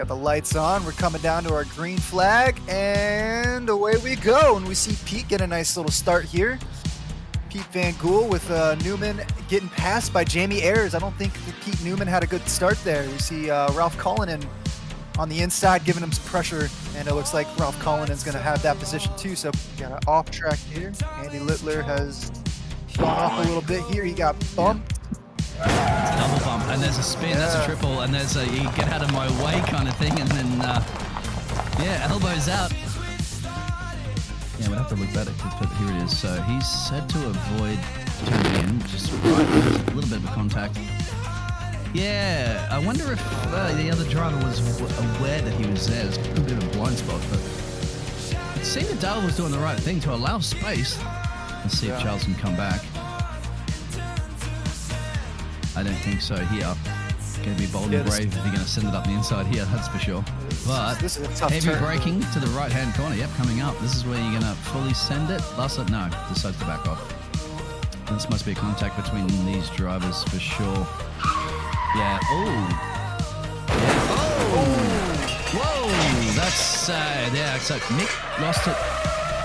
got the lights on. We're coming down to our green flag, and away we go. And we see Pete get a nice little start here. Pete Van Gool with Newman getting passed by Jamie Ayres. I don't think Pete Newman had a good start there. We see Ralph Cullinan on the inside giving him some pressure, and it looks like Ralph Cullinan's going to have that position too. So we got an off track here. Andy Littler has gone off a little bit here. He got bumped. It's a double bump, and there's a spin, that's a triple, and there's a you get out of my way kind of thing, and then, yeah, elbows out. Yeah, we'd have to look better, but here it is. So he's said to avoid turning in, just right, there's a little bit of a contact. Yeah, I wonder if the other driver was aware that he was there. There's a bit of a blind spot, but it seemed that Dale was doing the right thing to allow space. Let's see if Charles can come back. I don't think so here. Going to be bold and brave if you're going to send it up the inside here, that's for sure. But this is a tough heavy turn. braking to the right-hand corner. Yep, coming up. This is where you're going to fully send it. Last lap, no, decides to back off. This must be a contact between these drivers for sure. Yeah. Oh. Yeah. Oh. Whoa. That's yeah. So Mick lost it.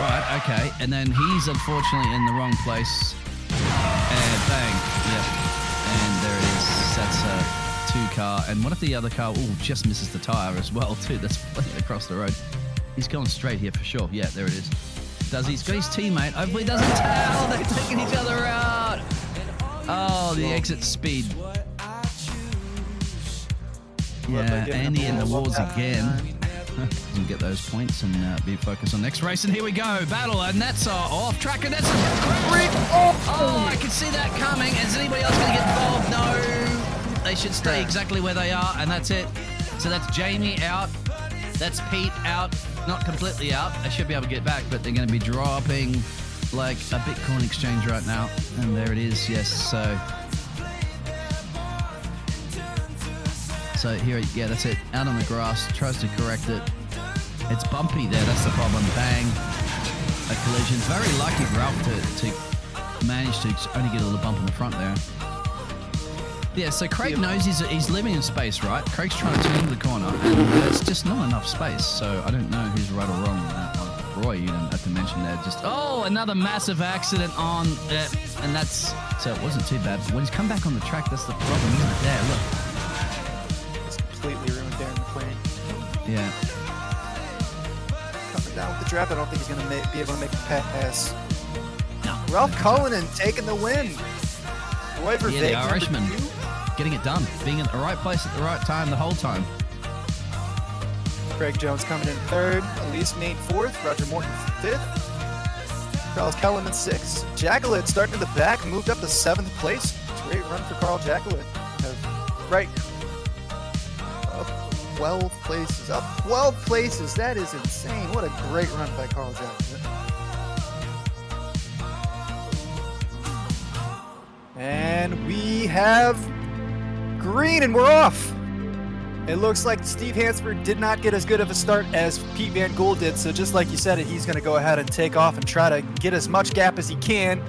Right. Okay. And then he's unfortunately in the wrong place. And bang. Yep. And there it is. That's a 2-car. And what if the other car just misses the tire as well too? That's flipping across the road. He's going straight here for sure. Yeah, there it is. He's got his teammate. Hopefully he doesn't tell. They're taking each other out. Oh, the exit speed. Yeah, Andy in the wars again. Doesn't get those points and be focused on next race. And here we go, battle, and that's off track, and that's a great. Oh, I can see that coming. Is anybody else going to get involved? No, they should stay exactly where they are, and that's it. So that's Jamie out. That's Pete out, not completely out. They should be able to get back, but they're going to be dropping like a Bitcoin exchange right now. And there it is, yes. So here, yeah, that's it. Out on the grass, tries to correct it. It's bumpy there, that's the problem. Bang, a collision. Very lucky Ralph to manage to only get a little bump in the front there. Yeah, so Craig knows he's living in space, right? Craig's trying to turn the corner, and there's just not enough space. So I don't know who's right or wrong on that one. Roy, you didn't have to mention there. Just another massive accident on it, and that's so it wasn't too bad. When he's come back on the track, that's the problem, isn't it? There, look. Completely ruined Darren McQueen. Yeah. Coming down with the draft, I don't think he's going to be able to make a pass. No. Ralph Cullinan taking the win. Roy Yeah, the Irishman getting it done, being in the right place at the right time the whole time. Craig Jones coming in third, Elise Main fourth, Roger Morton fifth, Carl Cullinan sixth. Jacqueline starting in the back, moved up to 7th place. Great run for Carl Jacqueline. Right. 12 places, up 12 places. That is insane. What a great run by Carl Jackson. And we have green, and we're off. It looks like Steve Hansford did not get as good of a start as Pete Van Gool did. So just like you said, he's going to go ahead and take off and try to get as much gap as he can,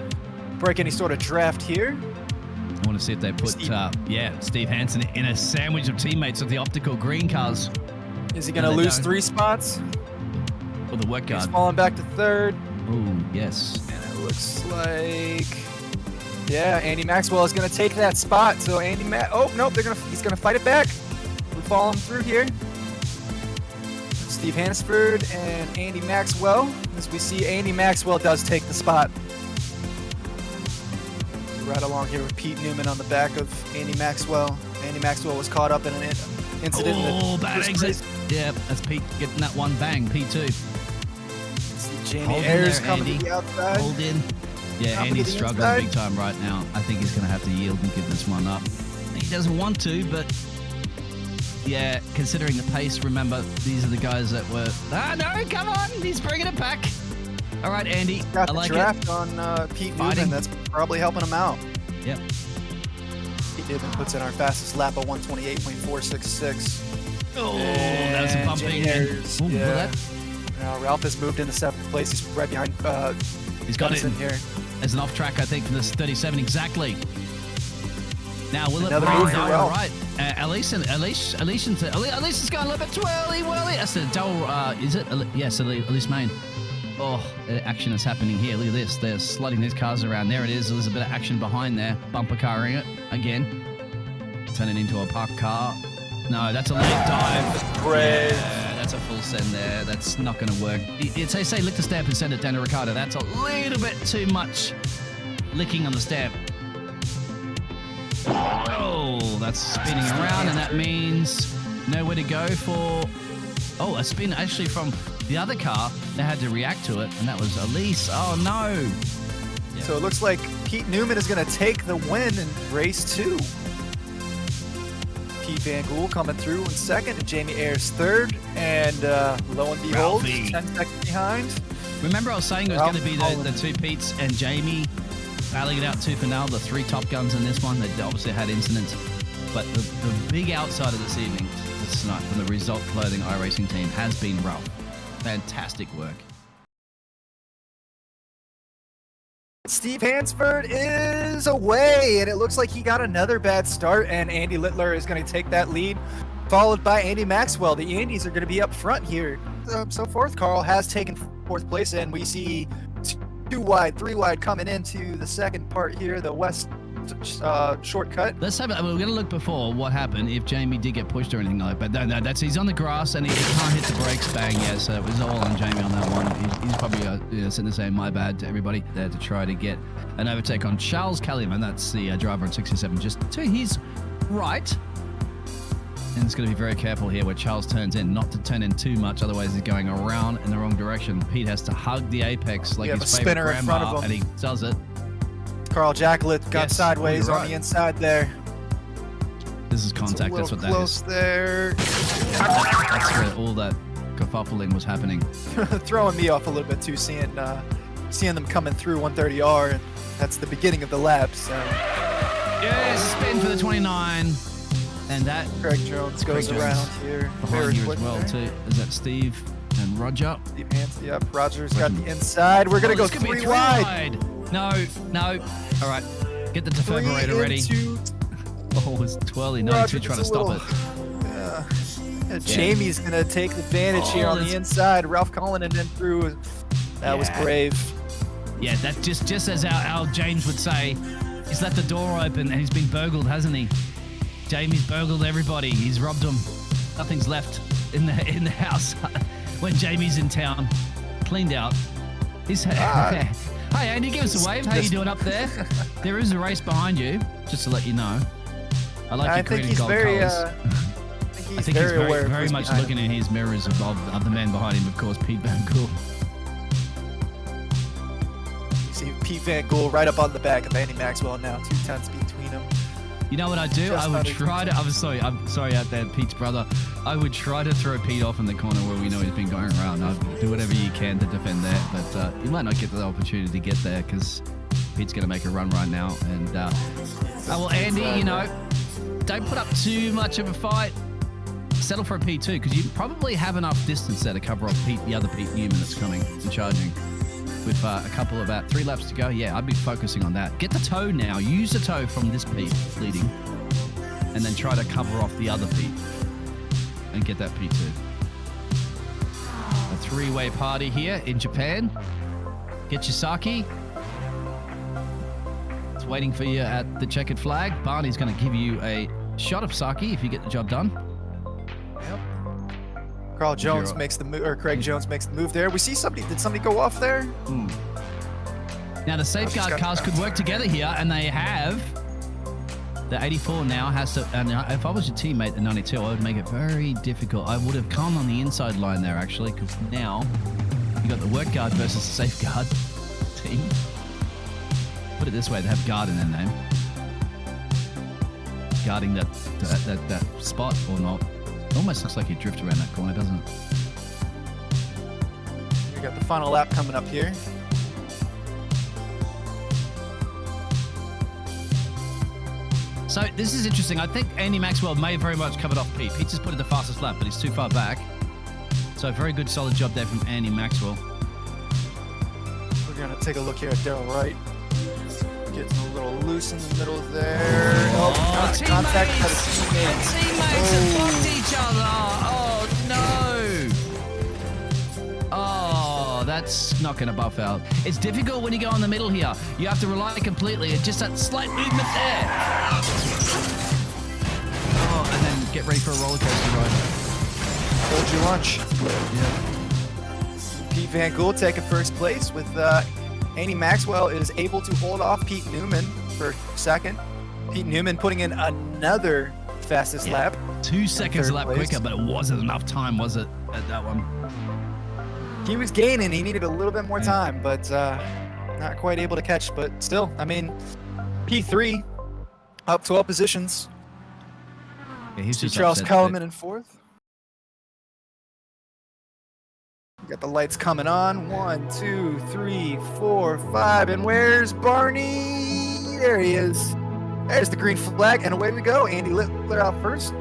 break any sort of draft here. I want to see if they put, Steve Hansen in a sandwich of teammates of the optical green cars. Is he going to lose 3 spots? Or the work guard. He's falling back to 3rd. Oh, yes. And it looks like, yeah, Andy Maxwell is going to take that spot. So Andy oh, nope, he's going to fight it back. We follow him through here. Steve Hansford and Andy Maxwell. As we see, Andy Maxwell does take the spot. Right along here with Pete Newman on the back of Andy Maxwell. Andy Maxwell was caught up in an incident. Oh, bad exit. Yeah, that's Pete getting that one bang. P2. Jamie Ayres coming to the outside. Hold in. Yeah, Andy's struggling big time right now. I think he's going to have to yield and give this one up. He doesn't want to, but yeah, considering the pace, remember, these are the guys that were... Ah, no, come on. He's bringing it back. All right, Andy. Got the draft on Pete Newman. That's probably helping him out. Yep. Pete Newman puts in our fastest lap of 128.466. Oh, that was a bumping. Ooh, yeah. Now Ralph has moved into 7th place. He's right behind. He's got it in here. As an off track, I think, from this 37 exactly. Now, will Another it move be for all Ralph. right? Elise is going a little bit too early. That's the double, is it? Yes, Elise Main. Oh, action is happening here. Look at this. They're sliding these cars around. There it is. There's a bit of action behind there. Bumper carring it again. Turning into a parked car. No, that's a late dive. Brave. Yeah, that's a full send there. That's not going to work. They say lick the stamp and send it down to Ricardo. That's a little bit too much licking on the stamp. Oh, that's spinning around, and that means nowhere to go for... Oh, a spin actually from the other car. They had to react to it, and that was Elise. Oh, no. Yeah. So it looks like Pete Newman is going to take the win in race 2. Pete Van Gool coming through in second, and Jamie Ayers third, and lo and behold, Ralphie. 10 seconds behind. Remember I was saying it was going to be the two Petes and Jamie battling it out tooth and nail, the 3 Top Guns in this one. They obviously had incidents, but the big outsider this evening, this night, from the Result Clothing iRacing team has been Ralph. Fantastic work. Steve Hansford is away, and it looks like he got another bad start, and Andy Littler is going to take that lead, followed by Andy Maxwell. The Andys are going to be up front here. So fourth Carl has taken 4th place, and we see 2 wide, 3 wide coming into the second part here, the west shortcut. Let's have it. We're going to look before what happened if Jamie did get pushed or anything like that. But no, he's on the grass and he can't hit the brakes. Bang, yeah. So it was all on Jamie on that one. He's probably sitting there saying my bad to everybody there to try to get an overtake on Charles Kellyman. That's the driver on 67, just to his right. And it's going to be very careful here where Charles turns in, not to turn in too much, otherwise he's going around in the wrong direction. Pete has to hug the apex like his favorite grandma, and he does it. Carl Jacklett got sideways right on the inside there. This is contact. That's what that close is. There. That's where all that kerfuffling was happening. Throwing me off a little bit too, seeing them coming through 130R, and that's the beginning of the lap. So. Yes, spin for the 29, and that Craig Jones goes around here. behind you as well too. Is that Steve and Roger? Steve Hansen, yep. Roger's got the inside. We're gonna go 3 wide. No. All right, get the defibrillator ready. Oh, it's twirly. No, he's trying to stop it. Yeah. Jamie's gonna take advantage here on the inside. Ralph Collinen then through. That was brave. Yeah, that just as our James would say, he's left the door open and he's been burgled, hasn't he? Jamie's burgled everybody. He's robbed them. Nothing's left in the house when Jamie's in town. Cleaned out. Hi Andy, give us a wave. How you doing up there? There is a race behind you, just to let you know. I think he's very aware. Very much looking in his mirrors of the man behind him, of course, Pete Van Gool. See Pete Van Gool right up on the back of Andy Maxwell now, 2 tenths between them. You know what I do? I would try to. I'm sorry out there, Pete's brother. I would try to throw Pete off in the corner where we know he's been going around. I'd do whatever you can to defend there, but you might not get the opportunity to get there because Pete's going to make a run right now. And well, Andy, don't put up too much of a fight. Settle for a P2 because you probably have enough distance there to cover off the other Pete Newman that's coming and charging. With a couple about 3 laps to go, yeah, I'd be focusing on that. Get the toe now. Use the toe from this Pete leading, and then try to cover off the other Pete and get that P2. A 3-way party here in Japan. Get your sake. It's waiting for you at the checkered flag. Barney's going to give you a shot of sake if you get the job done. Yep. Craig Jones makes the move there. We see somebody. Did somebody go off there? Now the safeguard cars could work together here, and they have. The 84 now has to. And if I was your teammate, the 92, I would make it very difficult. I would have come on the inside line there actually, because now you got the work guard versus the safeguard team. Put it this way: they have guard in their name, guarding that spot or not. Almost looks like you drift around that corner, doesn't it? We got the final lap coming up here. So this is interesting. I think Andy Maxwell may have very much covered off Pete. Pete just put it the fastest lap, but he's too far back. So very good, solid job there from Andy Maxwell. We're going to take a look here at Darryl Wright. Getting a little loose. loose in the middle there. Oh, contact by the teammates. Teammates have bumped each other. Oh, no. Oh, that's not going to buff out. It's difficult when you go in the middle here. You have to rely completely on just that slight movement there. Oh, and then get ready for a roller coaster ride. Hold your lunch. Yeah. Pete Van Gool taking first place with Andy Maxwell is able to hold off Pete Newman for second. Pete Newman putting in another fastest lap. 2 seconds a lap quicker, but it wasn't enough time, was it, at that one? He was gaining. He needed a little bit more time, but not quite able to catch. But still, I mean, P3 up 12 positions. Yeah, he's just Charles upset Kellerman in fourth. Got the lights coming on. 1, 2, 3, 4, 5. And where's Barney? There he is. There's the green flag, and away we go. Andy Littler out first.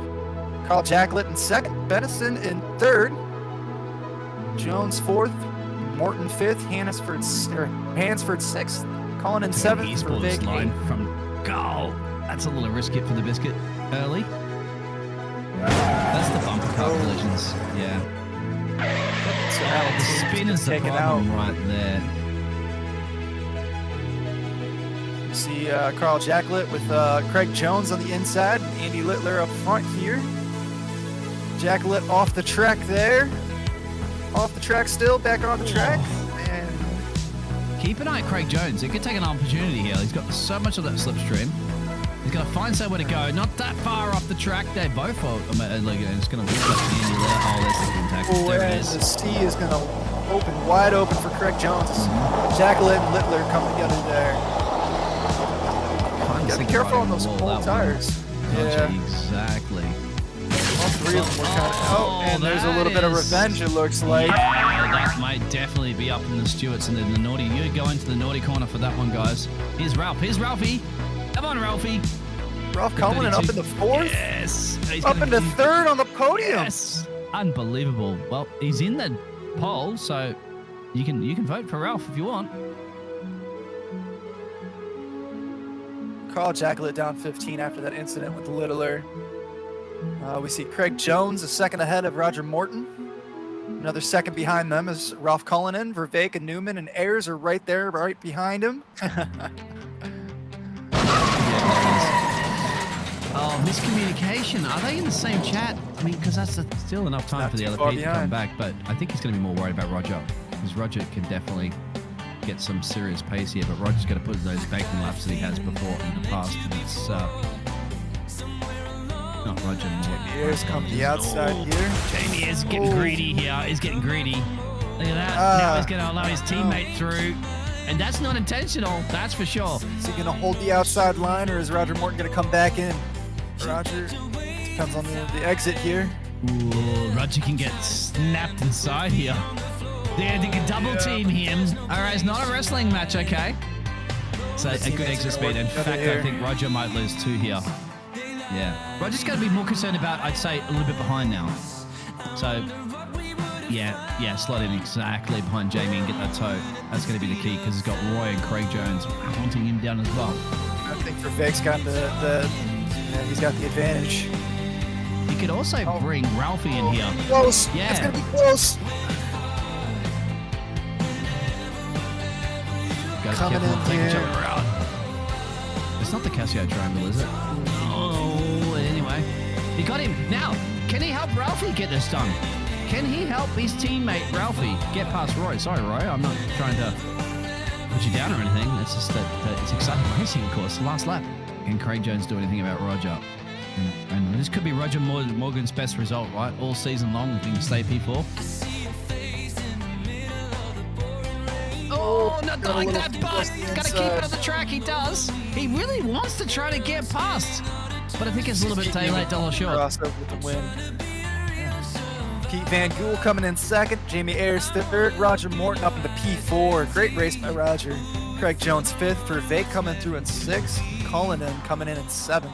Carl Jacklett in second. Benison in third. Jones fourth. Morton fifth. Hansford sixth. Colin in seventh for Vic. Line from goal. That's a little risky for the biscuit early. That's the bumper car collisions. Yeah. The spin is the problem right there. You see Carl Jacklett with Craig Jones on the inside and Andy Littler up front here. Jacklett off the track there. Off the track still, back on the track. And keep an eye on Craig Jones. It could take an opportunity here. He's got so much of that slipstream. He's got to find somewhere to go. Not that far off the track. They both are. It's going to look like Andy Littler. Oh, there's the contact. There it is. The C is going to open wide open for Craig Jones. Jacklett and Littler come together there. You got to be careful on those cold tires. Yeah, exactly. All three of them were kind of. Oh, and there's a little bit of revenge, it looks like. Yeah, that might definitely be up in the Stewarts and then the naughty. You go into the naughty corner for that one, guys. Here's Ralph. Here's Ralphie. Come on, Ralphie. Ralph Cullinan up in the fourth. Yes. Up into third on the podium. Yes. Unbelievable. Well, he's in the poll, so you can vote for Ralph if you want. Carl Jacklett down 15 after that incident with Littler. We see Craig Jones a second ahead of Roger Morton. Another second behind them is Ralph Cullinan. Vervaeke and Newman and Ayers are right there, right behind him. Oh, miscommunication. Are they in the same chat? I mean, because that's still enough time for the other Pete to come back. But I think he's going to be more worried about Roger. Because Roger can definitely get some serious pace here. But Roger's going to put those banking laps that he has before in the past. And it's not Roger. Jamie Ayers come to the outside here. Jamie is getting greedy here. He's getting greedy. Look at that. Now he's going to allow his teammate through. And that's not intentional, that's for sure. Is he going to hold the outside line, or is Roger Morton going to come back in? Roger, depends on the exit here. Ooh, Roger can get snapped inside here. They can double team him. All right, it's not a wrestling match, okay? So a good exit speed. In fact, I think Roger might lose two here. Yeah. Roger's going to be more concerned about, I'd say, a little bit behind now. So, yeah, slot in exactly behind Jamie and get that toe. That's going to be the key because he's got Roy and Craig Jones hunting him down as well. I think Vervaeke's got he's got the advantage. He could also bring Ralphie in here. Close. Yeah. It's going to be close. Guys, coming in take here. each other out. It's not the Casio triangle, is it? Oh, anyway. He got him. Now, can he help Ralphie get this done? Can he help his teammate Ralphie get past Roy? Sorry, Roy, I'm not trying to put you down or anything. It's just that it's exciting racing, of course. Last lap. Can Craig Jones do anything about Roger? And this could be Roger Morgan's best result, right? All season long, if he can stay P4. Oh, not like that, but he's got to keep it on the track. He does. He really wants to try to get past. But I think it's a little bit too late, dollar short. Crossover with the win. Pete Van Gool coming in second. Jamie Ayers third. Roger Morton up into P4. Great race by Roger. Craig Jones fifth. Vervaeke coming through in sixth. Cullinan coming in seventh.